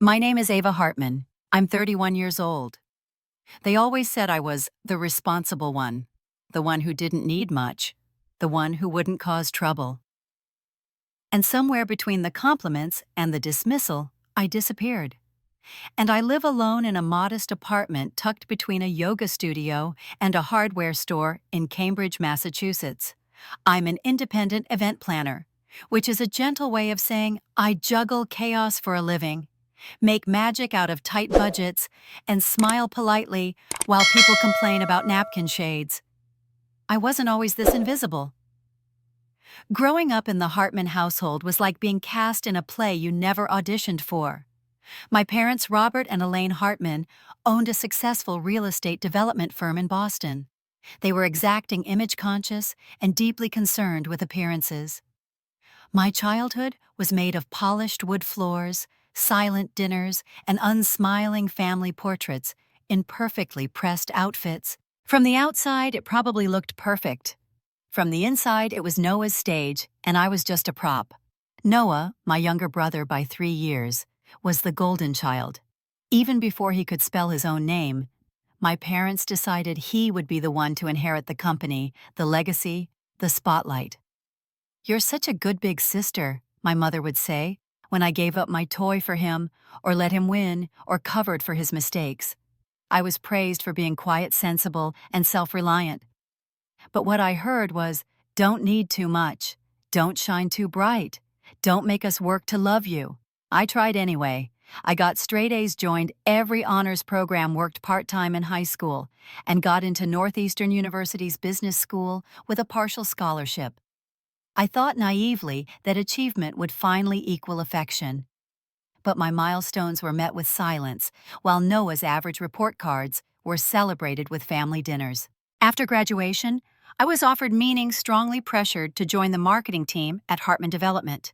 My name is Ava Hartman. I'm 31 years old. They always said I was the responsible one, the one who didn't need much, the one who wouldn't cause trouble. And somewhere between the compliments and the dismissal, I disappeared. And I live alone in a modest apartment tucked between a yoga studio and a hardware store in Cambridge, Massachusetts. I'm an independent event planner, which is a gentle way of saying I juggle chaos for a living, make magic out of tight budgets, and smile politely while people complain about napkin shades. I wasn't always this invisible. Growing up in the Hartman household was like being cast in a play you never auditioned for. My parents, Robert and Elaine Hartman, owned a successful real estate development firm in Boston. They were exacting, image-conscious, and deeply concerned with appearances. My childhood was made of polished wood floors, silent dinners, and unsmiling family portraits in perfectly pressed outfits. From the outside, it probably looked perfect. From the inside, it was Noah's stage, and I was just a prop. Noah, my younger brother by 3 years, was the golden child. Even before he could spell his own name, my parents decided he would be the one to inherit the company, the legacy, the spotlight. "You're such a good big sister," my mother would say, when I gave up my toy for him, or let him win, or covered for his mistakes. I was praised for being quiet, sensible, and self-reliant. But what I heard was, "Don't need too much. Don't shine too bright. Don't make us work to love you." I tried anyway. I got straight A's, joined every honors program, worked part-time in high school, and got into Northeastern University's business school with a partial scholarship. I thought naively that achievement would finally equal affection. But my milestones were met with silence, while Noah's average report cards were celebrated with family dinners. After graduation, I was offered meaning, strongly pressured to join the marketing team at Hartman Development.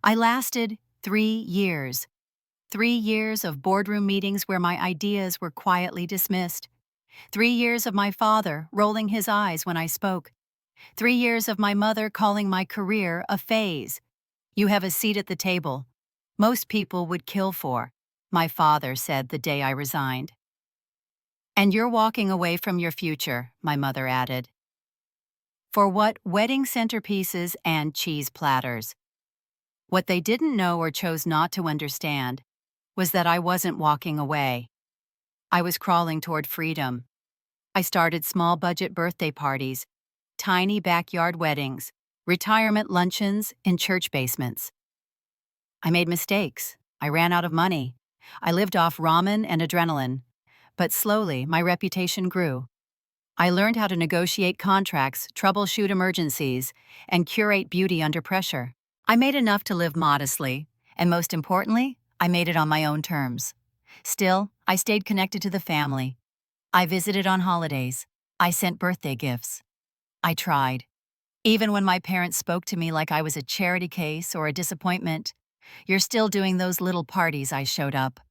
I lasted 3 years. 3 years of boardroom meetings where my ideas were quietly dismissed. 3 years of my father rolling his eyes when I spoke. 3 years of my mother calling my career a phase. "You have a seat at the table. Most people would kill for," my father said the day I resigned. "And you're walking away from your future," my mother added. For what? Wedding centerpieces and cheese platters. What they didn't know or chose not to understand was that I wasn't walking away. I was crawling toward freedom. I started small budget birthday parties, tiny backyard weddings, retirement luncheons in church basements. I made mistakes. I ran out of money. I lived off ramen and adrenaline. But slowly, my reputation grew. I learned how to negotiate contracts, troubleshoot emergencies, and curate beauty under pressure. I made enough to live modestly, and most importantly, I made it on my own terms. Still, I stayed connected to the family. I visited on holidays. I sent birthday gifts. I tried. Even when my parents spoke to me like I was a charity case or a disappointment, "You're still doing those little parties," I showed up.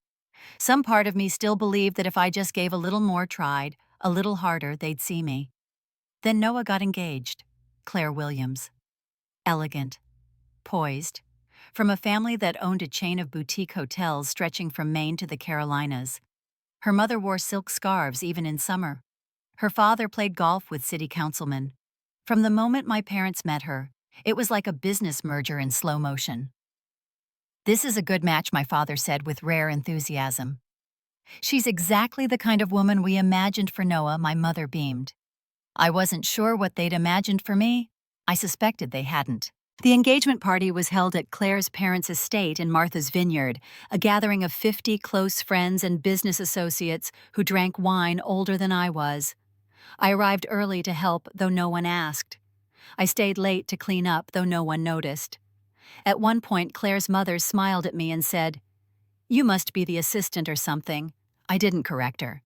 Some part of me still believed that if I just gave a little more, tried a little harder, they'd see me. Then Noah got engaged. Claire Williams. Elegant. Poised. From a family that owned a chain of boutique hotels stretching from Maine to the Carolinas. Her mother wore silk scarves even in summer. Her father played golf with city councilmen. From the moment my parents met her, it was like a business merger in slow motion. "This is a good match," my father said with rare enthusiasm. "She's exactly the kind of woman we imagined for Noah," my mother beamed. I wasn't sure what they'd imagined for me. I suspected they hadn't. The engagement party was held at Claire's parents' estate in Martha's Vineyard, a gathering of 50 close friends and business associates who drank wine older than I was. I arrived early to help, though no one asked. I stayed late to clean up, though no one noticed. At one point, Claire's mother smiled at me and said, "You must be the assistant or something." I didn't correct her.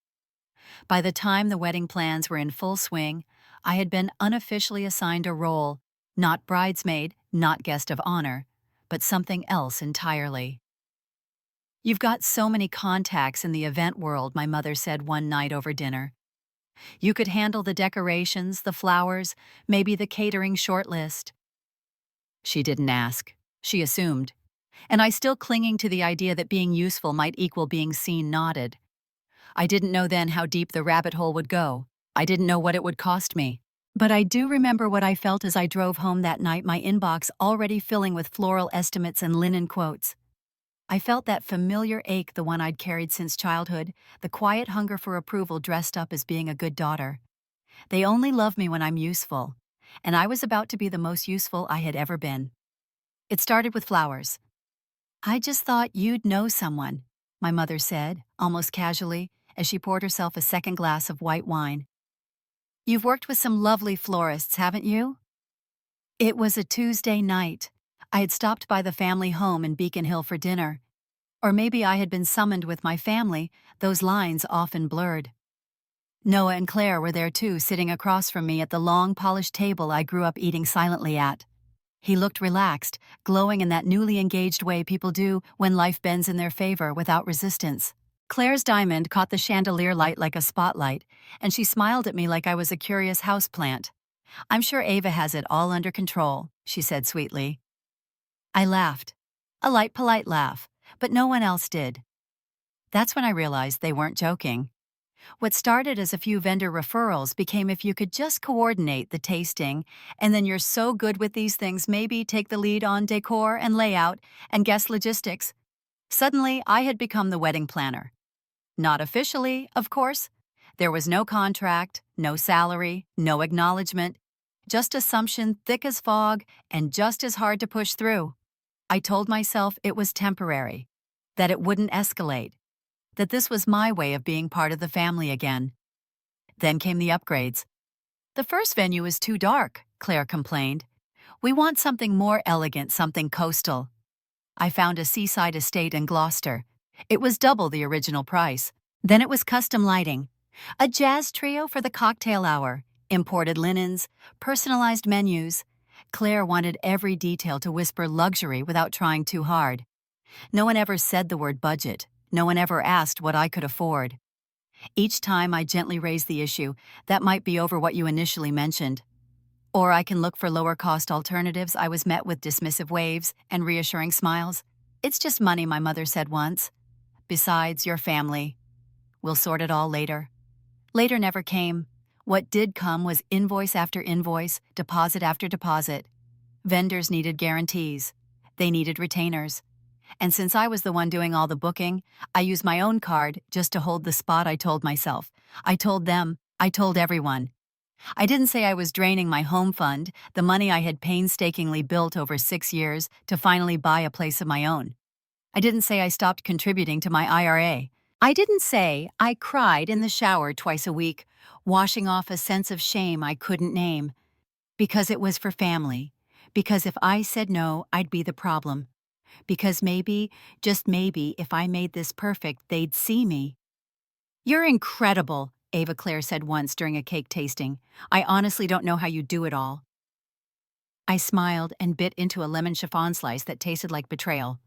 By the time the wedding plans were in full swing, I had been unofficially assigned a role, not bridesmaid, not guest of honor, but something else entirely. "You've got so many contacts in the event world," my mother said one night over dinner. "You could handle the decorations, the flowers, maybe the catering shortlist." She didn't ask. She assumed. And I still clinging to the idea that being useful might equal being seen nodded. I didn't know then how deep the rabbit hole would go. I didn't know what it would cost me. But I do remember what I felt as I drove home that night, my inbox already filling with floral estimates and linen quotes. I felt that familiar ache, the one I'd carried since childhood, the quiet hunger for approval dressed up as being a good daughter. They only love me when I'm useful. And I was about to be the most useful I had ever been. It started with flowers. "I just thought you'd know someone," my mother said, almost casually, as she poured herself a second glass of white wine. "You've worked with some lovely florists, haven't you?" It was a Tuesday night. I had stopped by the family home in Beacon Hill for dinner. Or maybe I had been summoned with my family, those lines often blurred. Noah and Claire were there too, sitting across from me at the long, polished table I grew up eating silently at. He looked relaxed, glowing in that newly engaged way people do when life bends in their favor without resistance. Claire's diamond caught the chandelier light like a spotlight, and she smiled at me like I was a curious houseplant. "I'm sure Ava has it all under control," she said sweetly. I laughed. A light, polite laugh, but no one else did. That's when I realized they weren't joking. What started as a few vendor referrals became, if you could just coordinate the tasting, and then you're so good with these things, maybe take the lead on decor and layout and guest logistics. Suddenly, I had become the wedding planner. Not officially, of course. There was no contract, no salary, no acknowledgement, just assumption thick as fog and just as hard to push through. I told myself it was temporary, that it wouldn't escalate, that this was my way of being part of the family again. Then came the upgrades. "The first venue is too dark," Claire complained. "We want something more elegant, something coastal." I found a seaside estate in Gloucester. It was double the original price. Then it was custom lighting. A jazz trio for the cocktail hour, imported linens, personalized menus. Claire wanted every detail to whisper luxury without trying too hard. No one ever said the word budget. No one ever asked what I could afford. Each time I gently raised the issue, "That might be over what you initially mentioned. Or I can look for lower-cost alternatives," I was met with dismissive waves and reassuring smiles. "It's just money," my mother said once. "Besides, your family. We'll sort it all later." Later never came. What did come was invoice after invoice, deposit after deposit. Vendors needed guarantees. They needed retainers. And since I was the one doing all the booking, I used my own card just to hold the spot. I told myself. I told them. I told everyone. I didn't say I was draining my home fund, the money I had painstakingly built over 6 years to finally buy a place of my own. I didn't say I stopped contributing to my IRA. I didn't say I cried in the shower twice a week, washing off a sense of shame I couldn't name. Because it was for family. Because if I said no, I'd be the problem. Because maybe, just maybe, if I made this perfect, they'd see me. "You're incredible," Ava Claire said once during a cake tasting. "I honestly don't know how you do it all." I smiled and bit into a lemon chiffon slice that tasted like betrayal.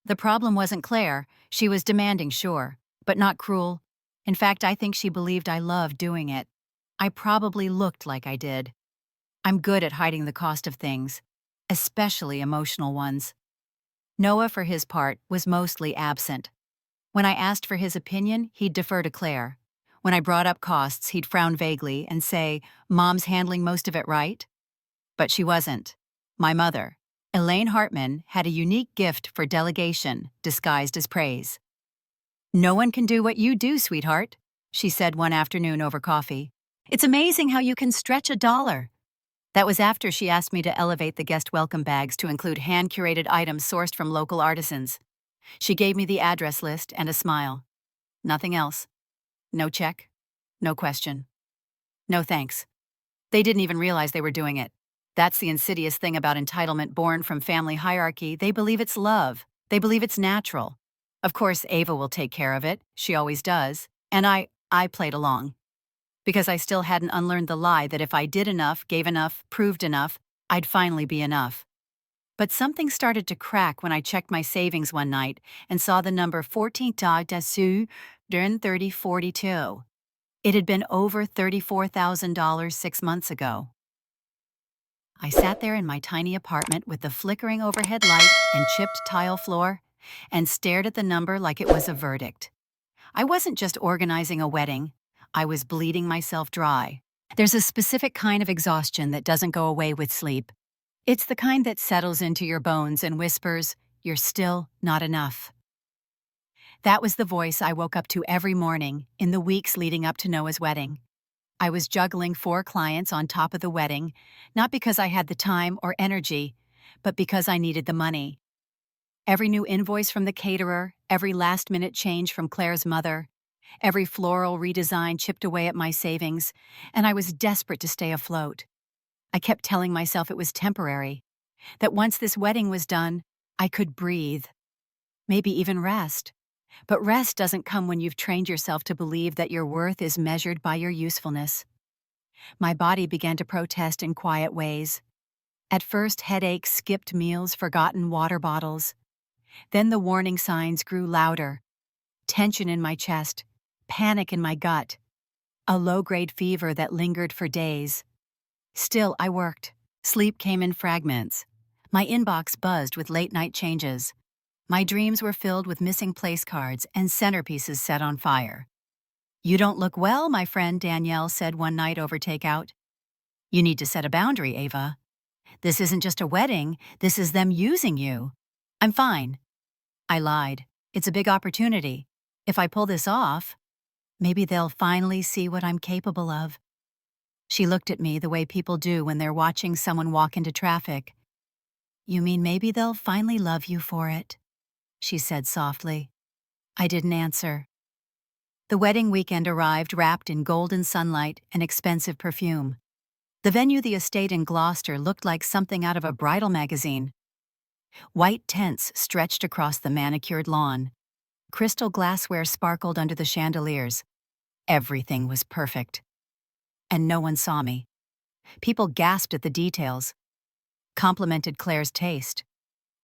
The problem wasn't Claire. She was demanding, sure, but not cruel. In fact, I think she believed I loved doing it. I probably looked like I did. I'm good at hiding the cost of things, especially emotional ones. Noah, for his part, was mostly absent. When I asked for his opinion, he'd defer to Claire. When I brought up costs, he'd frown vaguely and say, "Mom's handling most of it, right?" But she wasn't. My mother, Elaine Hartman, had a unique gift for delegation, disguised as praise. "No one can do what you do, sweetheart," she said one afternoon over coffee. "It's amazing how you can stretch $1." That was after she asked me to elevate the guest welcome bags to include hand-curated items sourced from local artisans. She gave me the address list and a smile. Nothing else. No check. No question. No thanks. They didn't even realize they were doing it. That's the insidious thing about entitlement born from family hierarchy. They believe it's love. They believe it's natural. Of course, Ava will take care of it. She always does. And I played along. Because I still hadn't unlearned the lie that if I did enough, gave enough, proved enough, I'd finally be enough. But something started to crack when I checked my savings one night and saw the number 14 dessus during 3042. It had been over $34,000 6 months ago. I sat there in my tiny apartment with the flickering overhead light and chipped tile floor and stared at the number like it was a verdict. I wasn't just organizing a wedding, I was bleeding myself dry. There's a specific kind of exhaustion that doesn't go away with sleep. It's the kind that settles into your bones and whispers, "You're still not enough." That was the voice I woke up to every morning in the weeks leading up to Noah's wedding. I was juggling 4 clients on top of the wedding, not because I had the time or energy, but because I needed the money. Every new invoice from the caterer, every last-minute change from Claire's mother, every floral redesign chipped away at my savings, and I was desperate to stay afloat. I kept telling myself it was temporary, that once this wedding was done, I could breathe, maybe even rest. But rest doesn't come when you've trained yourself to believe that your worth is measured by your usefulness. My body began to protest in quiet ways. At first, headaches, skipped meals, forgotten water bottles. Then the warning signs grew louder. Tension in my chest, panic in my gut, a low-grade fever that lingered for days. Still, I worked. Sleep came in fragments. My inbox buzzed with late-night changes. My dreams were filled with missing place cards and centerpieces set on fire. "You don't look well," my friend Danielle said one night over takeout. "You need to set a boundary, Ava. This isn't just a wedding, this is them using you." "I'm fine." I lied. "It's a big opportunity. If I pull this off, maybe they'll finally see what I'm capable of." She looked at me the way people do when they're watching someone walk into traffic. "You mean maybe they'll finally love you for it?" she said softly. I didn't answer. The wedding weekend arrived wrapped in golden sunlight and expensive perfume. The venue, the estate in Gloucester, looked like something out of a bridal magazine. White tents stretched across the manicured lawn. Crystal glassware sparkled under the chandeliers. Everything was perfect. And no one saw me. People gasped at the details, complimented Claire's taste,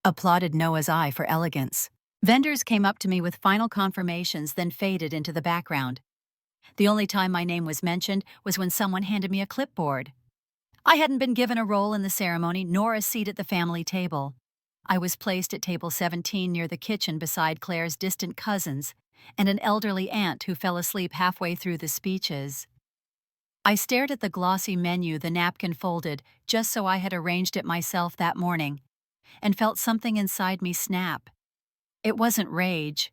applauded Noah's eye for elegance. Vendors came up to me with final confirmations, then faded into the background. The only time my name was mentioned was when someone handed me a clipboard. I hadn't been given a role in the ceremony nor a seat at the family table. I was placed at table 17 near the kitchen beside Claire's distant cousins and an elderly aunt who fell asleep halfway through the speeches. I stared at the glossy menu, the napkin folded, just so I had arranged it myself that morning, and felt something inside me snap. It wasn't rage.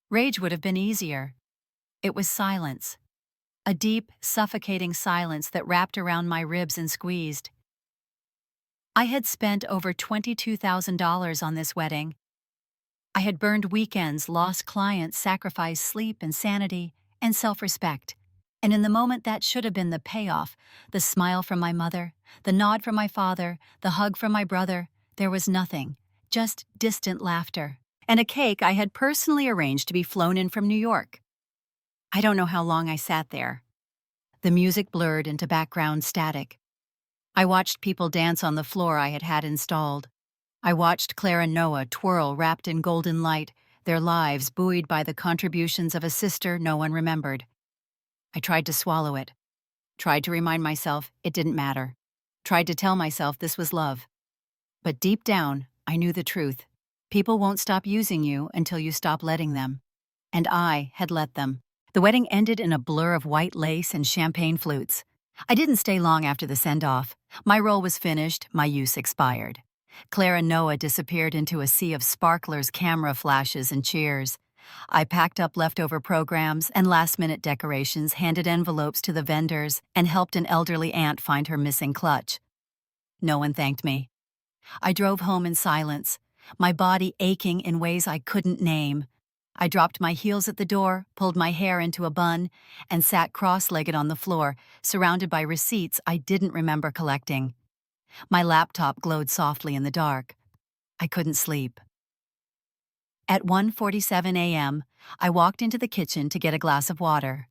Rage would have been easier. It was silence. A deep, suffocating silence that wrapped around my ribs and squeezed. I had spent over $22,000 on this wedding. I had burned weekends, lost clients, sacrificed sleep and sanity and self-respect. And in the moment that should have been the payoff, the smile from my mother, the nod from my father, the hug from my brother, there was nothing, just distant laughter. And a cake I had personally arranged to be flown in from New York. I don't know how long I sat there. The music blurred into background static. I watched people dance on the floor I had had installed. I watched Claire and Noah twirl wrapped in golden light, their lives buoyed by the contributions of a sister no one remembered. I tried to swallow it. Tried to remind myself it didn't matter. Tried to tell myself this was love. But deep down, I knew the truth. People won't stop using you until you stop letting them. And I had let them. The wedding ended in a blur of white lace and champagne flutes. I didn't stay long after the send-off. My role was finished, my use expired. Claire and Noah disappeared into a sea of sparklers, camera flashes, and cheers. I packed up leftover programs and last-minute decorations, handed envelopes to the vendors, and helped an elderly aunt find her missing clutch. No one thanked me. I drove home in silence, my body aching in ways I couldn't name. I dropped my heels at the door, pulled my hair into a bun, and sat cross-legged on the floor, surrounded by receipts I didn't remember collecting. My laptop glowed softly in the dark. I couldn't sleep. At 1:47 a.m., I walked into the kitchen to get a glass of water.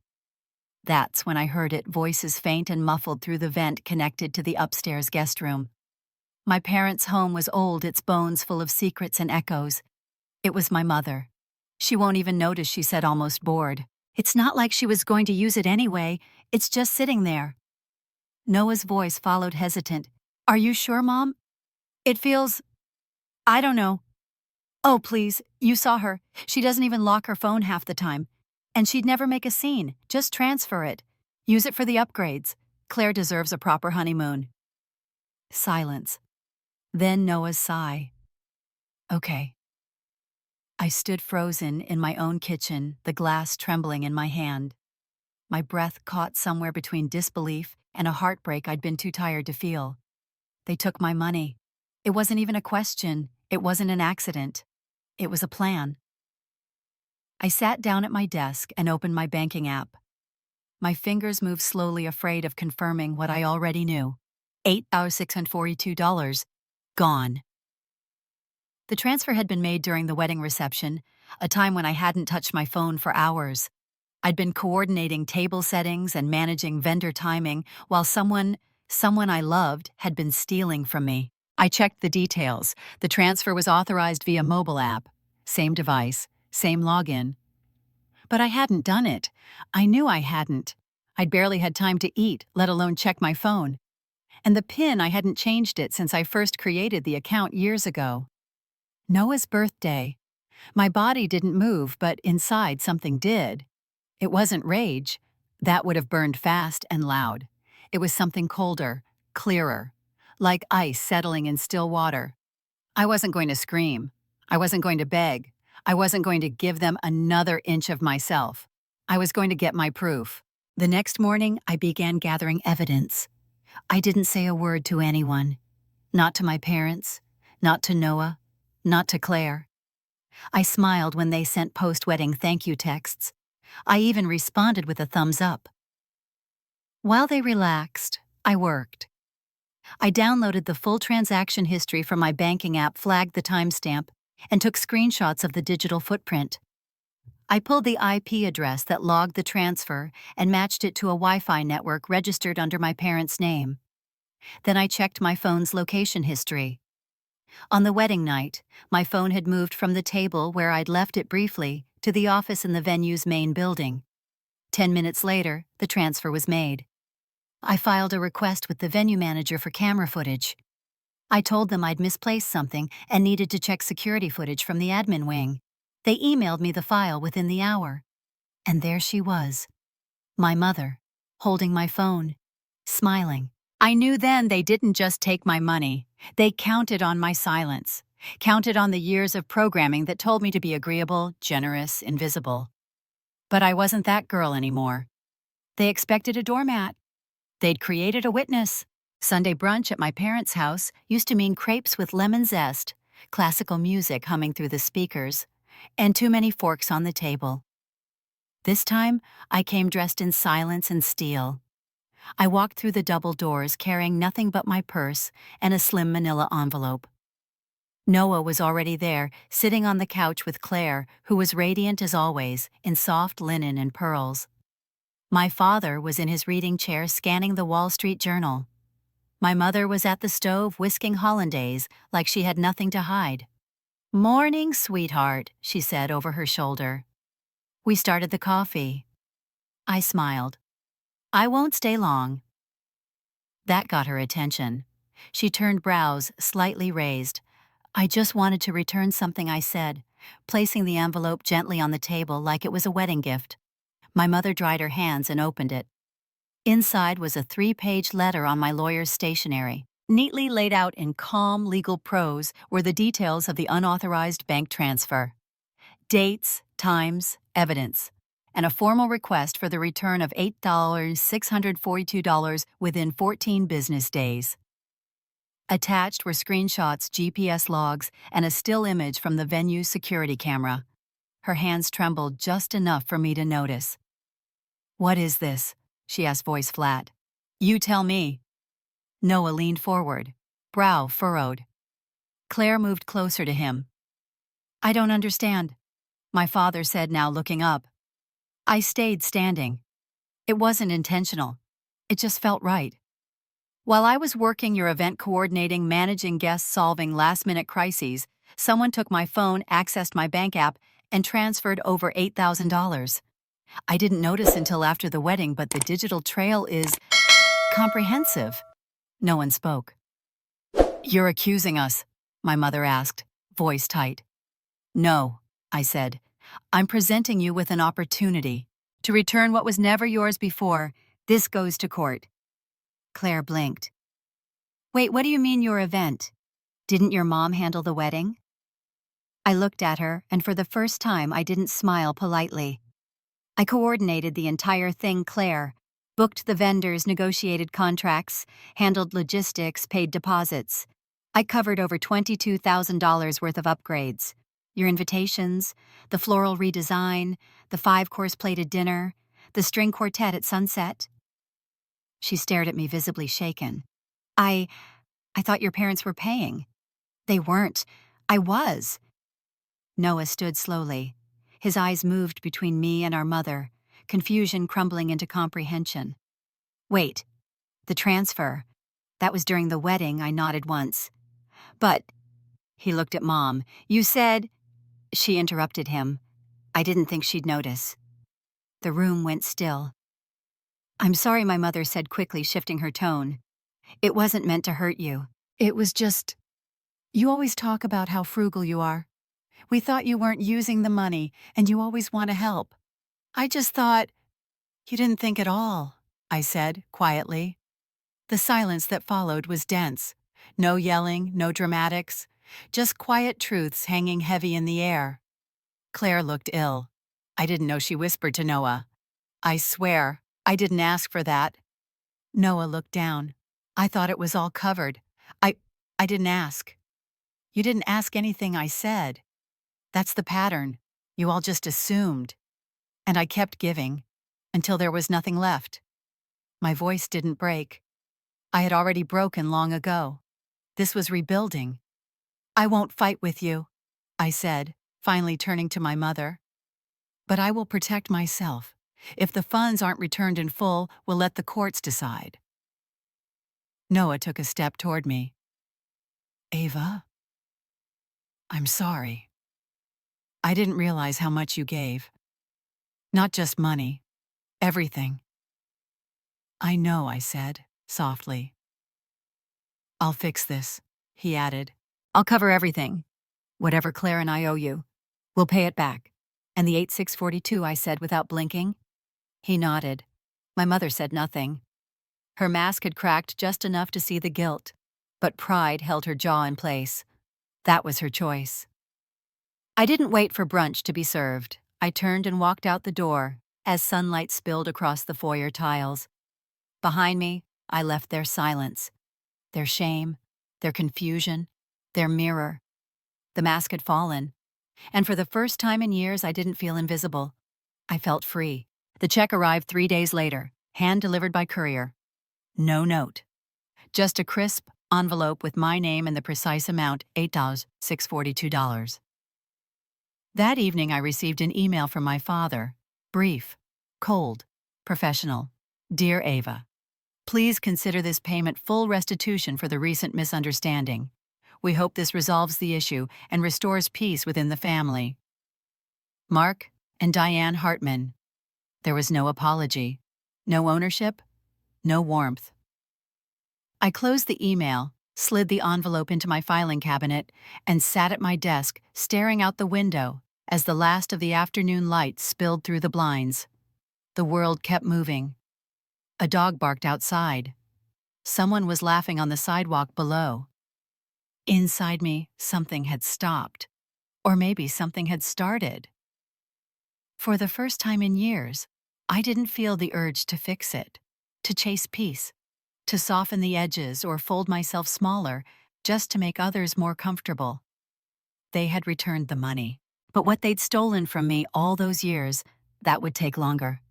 That's when I heard it, voices faint and muffled through the vent connected to the upstairs guest room. My parents' home was old, its bones full of secrets and echoes. It was my mother. "She won't even notice," she said, almost bored. "It's not like she was going to use it anyway. It's just sitting there." Noah's voice followed, hesitant. Are you sure, Mom? It feels, I don't know. Oh, please, you saw her. She doesn't even lock her phone half the time. And she'd never make a scene, just transfer it. Use it for the upgrades. Claire deserves a proper honeymoon. Silence. Then Noah's sigh. Okay. I stood frozen in my own kitchen, the glass trembling in my hand. My breath caught somewhere between disbelief and a heartbreak I'd been too tired to feel. They took my money. It wasn't even a question. It wasn't an accident. It was a plan. I sat down at my desk and opened my banking app. My fingers moved slowly, afraid of confirming what I already knew. $8,642. Gone. The transfer had been made during the wedding reception, a time when I hadn't touched my phone for hours. I'd been coordinating table settings and managing vendor timing while someone I loved had been stealing from me. I checked the details. The transfer was authorized via mobile app. Same device, same login. But I hadn't done it. I knew I hadn't. I'd barely had time to eat, let alone check my phone. And the PIN, I hadn't changed it since I first created the account years ago. Noah's birthday. My body didn't move, but inside something did. It wasn't rage. That would have burned fast and loud. It was something colder, clearer, like ice settling in still water. I wasn't going to scream. I wasn't going to beg. I wasn't going to give them another inch of myself. I was going to get my proof. The next morning, I began gathering evidence. I didn't say a word to anyone. Not to my parents, not to Noah, not to Claire. I smiled when they sent post-wedding thank you texts. I even responded with a thumbs up. While they relaxed, I worked. I downloaded the full transaction history from my banking app, flagged the timestamp, and took screenshots of the digital footprint. I pulled the IP address that logged the transfer and matched it to a Wi-Fi network registered under my parents' name. Then I checked my phone's location history. On the wedding night, my phone had moved from the table where I'd left it briefly to the office in the venue's main building. 10 minutes later, the transfer was made. I filed a request with the venue manager for camera footage. I told them I'd misplaced something and needed to check security footage from the admin wing. They emailed me the file within the hour. And there she was, my mother, holding my phone, smiling. I knew then they didn't just take my money. They counted on my silence, counted on the years of programming that told me to be agreeable, generous, invisible. But I wasn't that girl anymore. They expected a doormat. They'd created a witness. Sunday brunch at my parents' house used to mean crepes with lemon zest, classical music humming through the speakers, and too many forks on the table. This time, I came dressed in silence and steel. I walked through the double doors carrying nothing but my purse and a slim manila envelope. Noah was already there, sitting on the couch with Claire, who was radiant as always, in soft linen and pearls. My father was in his reading chair scanning the Wall Street Journal. My mother was at the stove whisking hollandaise like she had nothing to hide. "Morning, sweetheart," she said over her shoulder. We started the coffee. I smiled. "I won't stay long." That got her attention. She turned brows slightly raised. I just wanted to return something I said, placing the envelope gently on the table like it was a wedding gift. My mother dried her hands and opened it. Inside was a 3-page letter on my lawyer's stationery. Neatly laid out in calm legal prose were the details of the unauthorized bank transfer. Dates, times, evidence, and a formal request for the return of $8,642 within 14 business days. Attached were screenshots, GPS logs, and a still image from the venue's security camera. Her hands trembled just enough for me to notice. "What is this?" she asked, voice flat. "You tell me." Noah leaned forward, brow furrowed. Claire moved closer to him. "I don't understand," my father said, now looking up. I stayed standing. It wasn't intentional. It just felt right. While I was working your event coordinating, managing guests, solving last-minute crises, someone took my phone, accessed my bank app, and transferred over $8,000. I didn't notice until after the wedding, but the digital trail is comprehensive. No one spoke. "You're accusing us?" my mother asked, voice tight. "No," I said. "I'm presenting you with an opportunity to return what was never yours before. This goes to court." Claire blinked. "Wait, what do you mean your event? Didn't your mom handle the wedding?" I looked at her, and for the first time I didn't smile politely. I coordinated the entire thing, Claire. Booked the vendors, negotiated contracts, handled logistics, paid deposits. I covered over $22,000 worth of upgrades. Your invitations, the floral redesign, the 5-course plated dinner, the string quartet at sunset. She stared at me, visibly shaken. I thought your parents were paying. They weren't. I was. Noah stood slowly. His eyes moved between me and our mother, confusion crumbling into comprehension. "Wait, the transfer. That was during the wedding," I nodded once. "But," he looked at Mom, "you said—" She interrupted him. I didn't think she'd notice. The room went still. "I'm sorry," my mother said quickly, shifting her tone. "It wasn't meant to hurt you. It was just— You always talk about how frugal you are. We thought you weren't using the money, and you always want to help. I just thought—" "You didn't think at all," I said, quietly. The silence that followed was dense. No yelling, no dramatics, just quiet truths hanging heavy in the air. Claire looked ill. I didn't know she whispered to Noah. "I swear, I didn't ask for that." Noah looked down. "I thought it was all covered. I didn't ask." "You didn't ask anything I said. That's the pattern. You all just assumed." And I kept giving, until there was nothing left. My voice didn't break. I had already broken long ago. This was rebuilding. "I won't fight with you," I said, finally turning to my mother. "But I will protect myself. If the funds aren't returned in full, we'll let the courts decide." Noah took a step toward me. "Ava, I'm sorry. I didn't realize how much you gave. Not just money, everything." "I know," I said, softly. "I'll fix this," he added. "I'll cover everything. Whatever Claire and I owe you. We'll pay it back." "And the 8642, I said without blinking. He nodded. My mother said nothing. Her mask had cracked just enough to see the guilt, but pride held her jaw in place. That was her choice. I didn't wait for brunch to be served. I turned and walked out the door as sunlight spilled across the foyer tiles. Behind me, I left their silence, their shame, their confusion, their mirror. The mask had fallen, and for the first time in years I didn't feel invisible. I felt free. The check arrived 3 days later, hand-delivered by courier. No note. Just a crisp envelope with my name and the precise amount, $8,642. That evening I received an email from my father. Brief, cold, professional. "Dear Ava, please consider this payment full restitution for the recent misunderstanding. We hope this resolves the issue and restores peace within the family. Mark and Diane Hartman." There was no apology, no ownership, no warmth. I closed the email, slid the envelope into my filing cabinet, and sat at my desk, staring out the window as the last of the afternoon light spilled through the blinds. The world kept moving. A dog barked outside. Someone was laughing on the sidewalk below. Inside me, something had stopped. Or maybe something had started. For the first time in years, I didn't feel the urge to fix it, to chase peace, to soften the edges or fold myself smaller just to make others more comfortable. They had returned the money, but what they'd stolen from me all those years, that would take longer.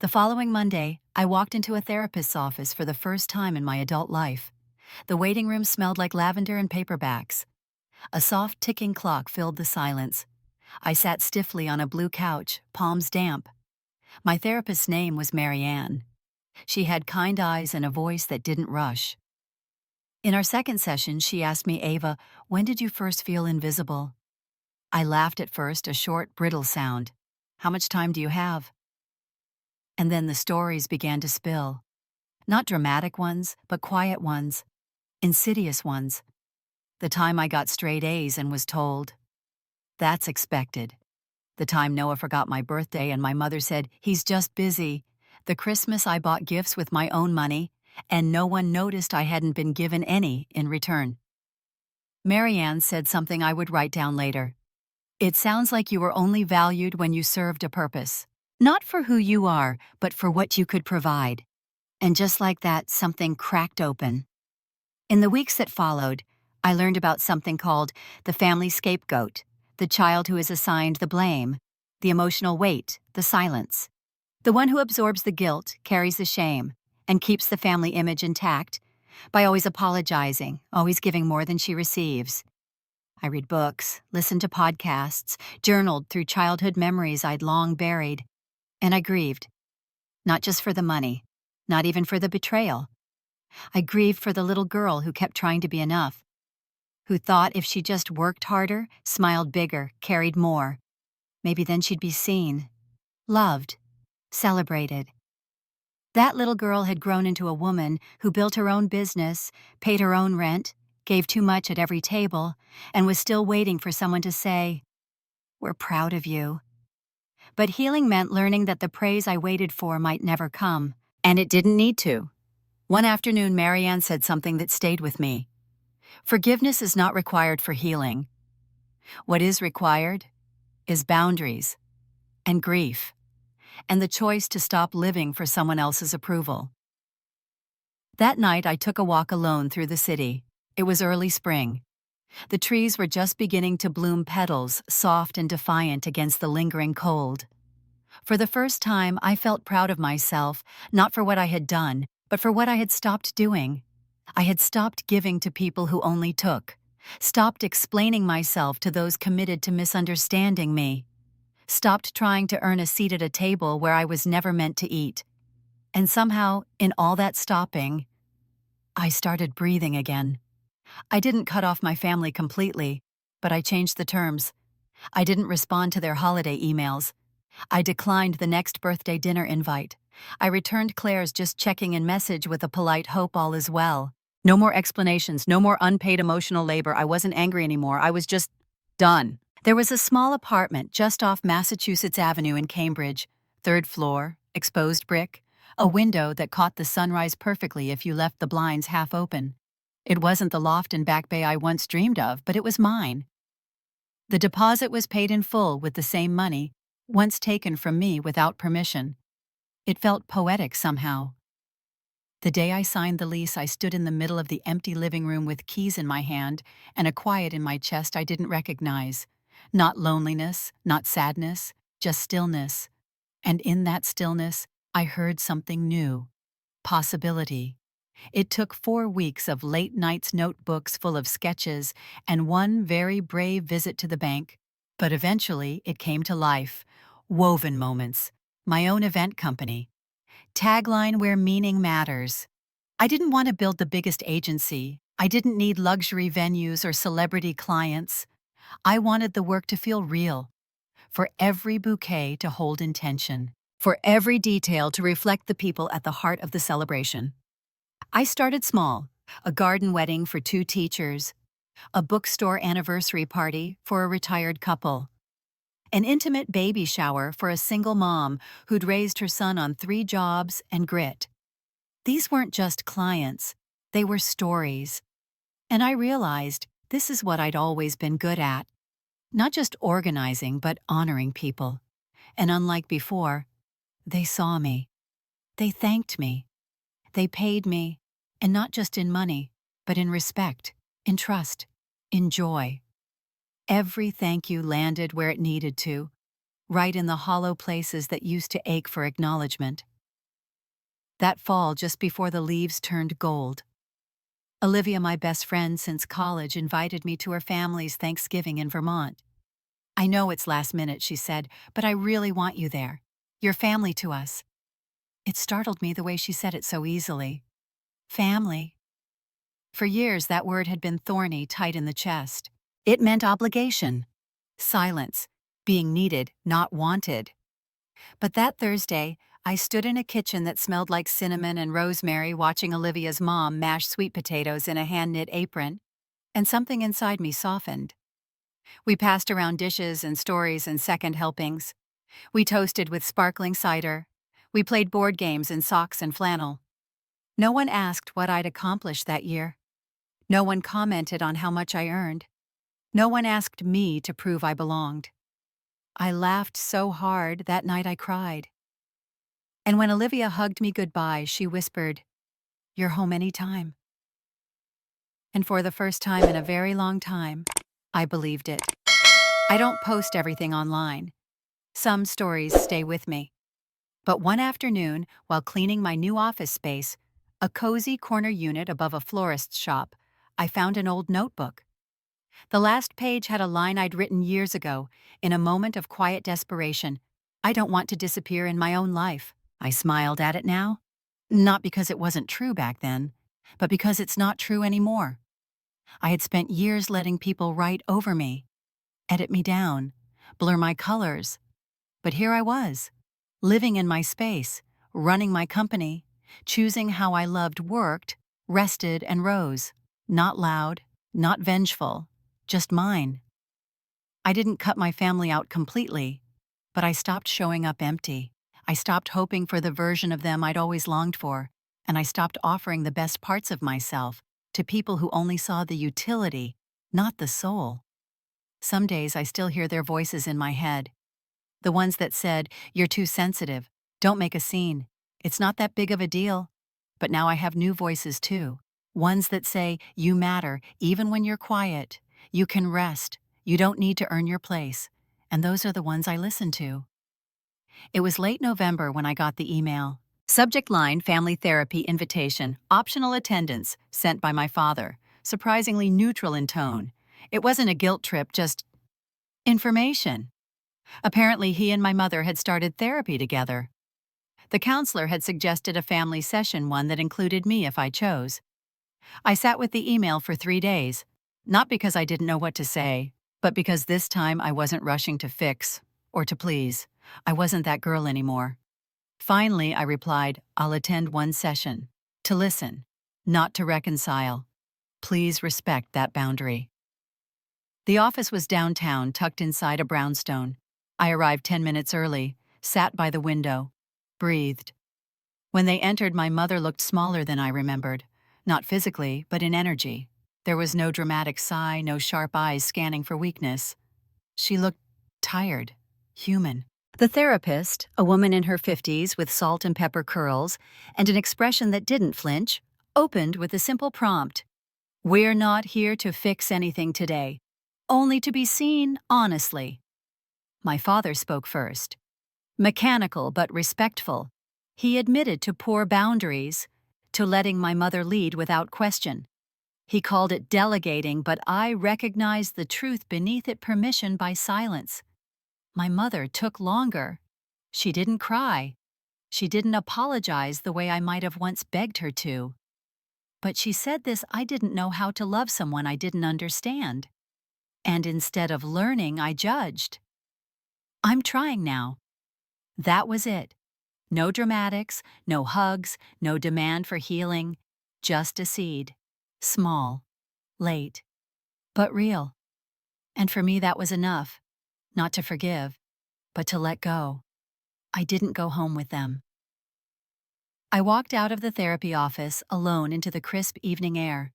The following Monday, I walked into a therapist's office for the first time in my adult life. The waiting room smelled like lavender and paperbacks. A soft ticking clock filled the silence. I sat stiffly on a blue couch, palms damp. My therapist's name was Marianne. She had kind eyes and a voice that didn't rush. In our second session, she asked me, "Ava, when did you first feel invisible?" I laughed at first, a short, brittle sound. "How much time do you have?" And then the stories began to spill. Not dramatic ones, but quiet ones. Insidious ones. The time I got straight A's and was told, "That's expected." The time Noah forgot my birthday and my mother said, "He's just busy." The Christmas I bought gifts with my own money, and no one noticed I hadn't been given any in return. Marianne said something I would write down later. "It sounds like you were only valued when you served a purpose. Not for who you are, but for what you could provide." And just like that, something cracked open. In the weeks that followed, I learned about something called the family scapegoat, the child who is assigned the blame, the emotional weight, the silence. The one who absorbs the guilt, carries the shame, and keeps the family image intact by always apologizing, always giving more than she receives. I read books, listened to podcasts, journaled through childhood memories I'd long buried, and I grieved. Not just for the money, not even for the betrayal. I grieved for the little girl who kept trying to be enough, who thought if she just worked harder, smiled bigger, carried more, maybe then she'd be seen, loved, celebrated. That little girl had grown into a woman who built her own business, paid her own rent, gave too much at every table, and was still waiting for someone to say, "We're proud of you." But healing meant learning that the praise I waited for might never come, and it didn't need to. One afternoon, Marianne said something that stayed with me. Forgiveness is not required for healing. What is required is boundaries and grief, and the choice to stop living for someone else's approval. That night, I took a walk alone through the city. It was early spring. The trees were just beginning to bloom petals, soft and defiant against the lingering cold. For the first time, I felt proud of myself, not for what I had done, but for what I had stopped doing. I had stopped giving to people who only took, stopped explaining myself to those committed to misunderstanding me, stopped trying to earn a seat at a table where I was never meant to eat. And somehow, in all that stopping, I started breathing again. I didn't cut off my family completely, but I changed the terms. I didn't respond to their holiday emails. I declined the next birthday dinner invite. I returned Claire's just checking in message with a polite hope all is well. No more explanations, no more unpaid emotional labor. I wasn't angry anymore. I was just done. There was a small apartment just off Massachusetts Avenue in Cambridge, 3rd floor, exposed brick, a window that caught the sunrise perfectly if you left the blinds half open. It wasn't the loft and back bay I once dreamed of, but it was mine. The deposit was paid in full with the same money, once taken from me without permission. It felt poetic somehow. The day I signed the lease, I stood in the middle of the empty living room with keys in my hand and a quiet in my chest I didn't recognize. Not loneliness, not sadness, just stillness. And in that stillness, I heard something new. Possibility. It took 4 weeks of late nights notebooks full of sketches and one very brave visit to the bank. But eventually, it came to life. Woven Moments. My own event company. Tagline where meaning matters. I didn't want to build the biggest agency. I didn't need luxury venues or celebrity clients. I wanted the work to feel real. For every bouquet to hold intention. For every detail to reflect the people at the heart of the celebration. I started small, a garden wedding for 2 teachers, a bookstore anniversary party for a retired couple, an intimate baby shower for a single mom who'd raised her son on 3 jobs and grit. These weren't just clients, they were stories. And I realized this is what I'd always been good at. Not just organizing, but honoring people. And unlike before, they saw me. They thanked me. They paid me, and not just in money, but in respect, in trust, in joy. Every thank you landed where it needed to, right in the hollow places that used to ache for acknowledgement. That fall, just before the leaves turned gold, Olivia, my best friend since college, invited me to her family's Thanksgiving in Vermont. "I know it's last minute," she said, "but I really want you there. You're family to us." It startled me the way she said it so easily. Family. For years, that word had been thorny, tight in the chest. It meant obligation, silence, being needed, not wanted. But that Thursday, I stood in a kitchen that smelled like cinnamon and rosemary watching Olivia's mom mash sweet potatoes in a hand-knit apron. and something inside me softened. We passed around dishes and stories and second helpings. We toasted with sparkling cider. We played board games in socks and flannel. No one asked what I'd accomplished that year. No one commented on how much I earned. No one asked me to prove I belonged. I laughed so hard that night I cried. And when Olivia hugged me goodbye, she whispered, "You're home any time." And for the first time in a very long time, I believed it. I don't post everything online. Some stories stay with me. But one afternoon, while cleaning my new office space, a cozy corner unit above a florist's shop, I found an old notebook. The last page had a line I'd written years ago, in a moment of quiet desperation. "I don't want to disappear in my own life." I smiled at it now. Not because it wasn't true back then, but because it's not true anymore. I had spent years letting people write over me, edit me down, blur my colors. But here I was, living in my space, running my company, choosing how I loved, worked, rested, and rose. Not loud, not vengeful, just mine. I didn't cut my family out completely, but I stopped showing up empty. I stopped hoping for the version of them I'd always longed for, and I stopped offering the best parts of myself to people who only saw the utility, not the soul. Some days I still hear their voices in my head. The ones that said, "You're too sensitive. Don't make a scene. It's not that big of a deal." But now I have new voices too. Ones that say, "You matter, even when you're quiet. You can rest. You don't need to earn your place." And those are the ones I listen to. It was late November when I got the email. Subject line: family therapy invitation, optional attendance, sent by my father. Surprisingly neutral in tone. It wasn't a guilt trip, just information. Apparently, he and my mother had started therapy together. The counselor had suggested a family session, one that included me if I chose. I sat with the email for 3 days, not because I didn't know what to say, but because this time I wasn't rushing to fix or to please. I wasn't that girl anymore. Finally, I replied, "I'll attend one session. To listen, not to reconcile. Please respect that boundary." The office was downtown, tucked inside a brownstone. I arrived 10 minutes early, sat by the window, breathed. When they entered, my mother looked smaller than I remembered. Not physically, but in energy. There was no dramatic sigh, no sharp eyes scanning for weakness. She looked tired, human. The therapist, a woman in her 50s with salt and pepper curls and an expression that didn't flinch, opened with a simple prompt. "We're not here to fix anything today, only to be seen honestly." My father spoke first. Mechanical but respectful, he admitted to poor boundaries, to letting my mother lead without question. He called it delegating, but I recognized the truth beneath it: permission by silence. My mother took longer. She didn't cry. She didn't apologize the way I might have once begged her to. But she said this: "I didn't know how to love someone I didn't understand. And instead of learning, I judged. I'm trying now." That was it. No dramatics, no hugs, no demand for healing. Just a seed. Small, late, but real. And for me, that was enough. Not to forgive, but to let go. I didn't go home with them. I walked out of the therapy office alone into the crisp evening air.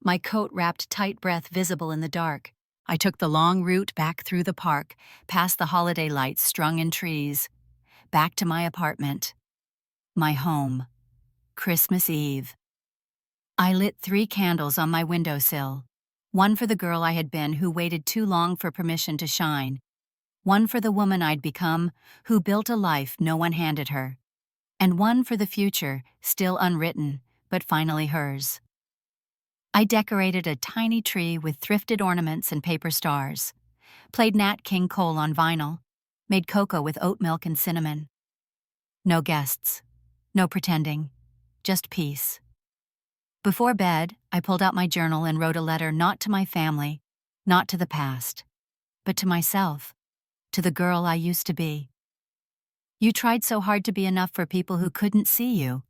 My coat wrapped tight, breath visible in the dark. I took the long route back through the park, past the holiday lights strung in trees, back to my apartment. My home. Christmas Eve. I lit 3 candles on my windowsill. One for the girl I had been who waited too long for permission to shine. One for the woman I'd become who built a life no one handed her. And one for the future, still unwritten, but finally hers. I decorated a tiny tree with thrifted ornaments and paper stars, played Nat King Cole on vinyl, made cocoa with oat milk and cinnamon. No guests, no pretending, just peace. Before bed, I pulled out my journal and wrote a letter, not to my family, not to the past, but to myself, to the girl I used to be. You tried so hard to be enough for people who couldn't see you.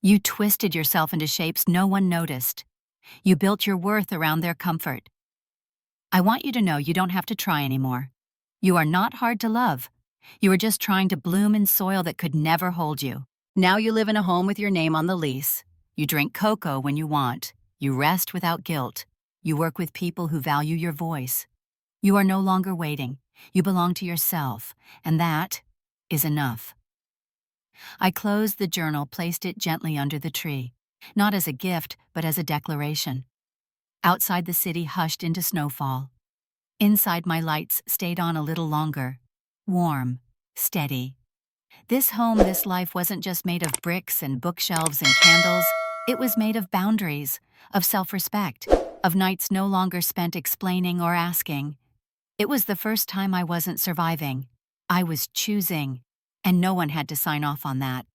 You twisted yourself into shapes no one noticed. You built your worth around their comfort. I want you to know you don't have to try anymore. You are not hard to love. You are just trying to bloom in soil that could never hold you. Now you live in a home with your name on the lease. You drink cocoa when you want. You rest without guilt. You work with people who value your voice. You are no longer waiting. You belong to yourself, and that is enough. I closed the journal, placed it gently under the tree, not as a gift, but as a declaration. Outside the city hushed into snowfall. Inside my lights stayed on a little longer. Warm, steady. This home, this life wasn't just made of bricks and bookshelves and candles. It was made of boundaries, of self-respect, of nights no longer spent explaining or asking. It was the first time I wasn't surviving. I was choosing, and no one had to sign off on that.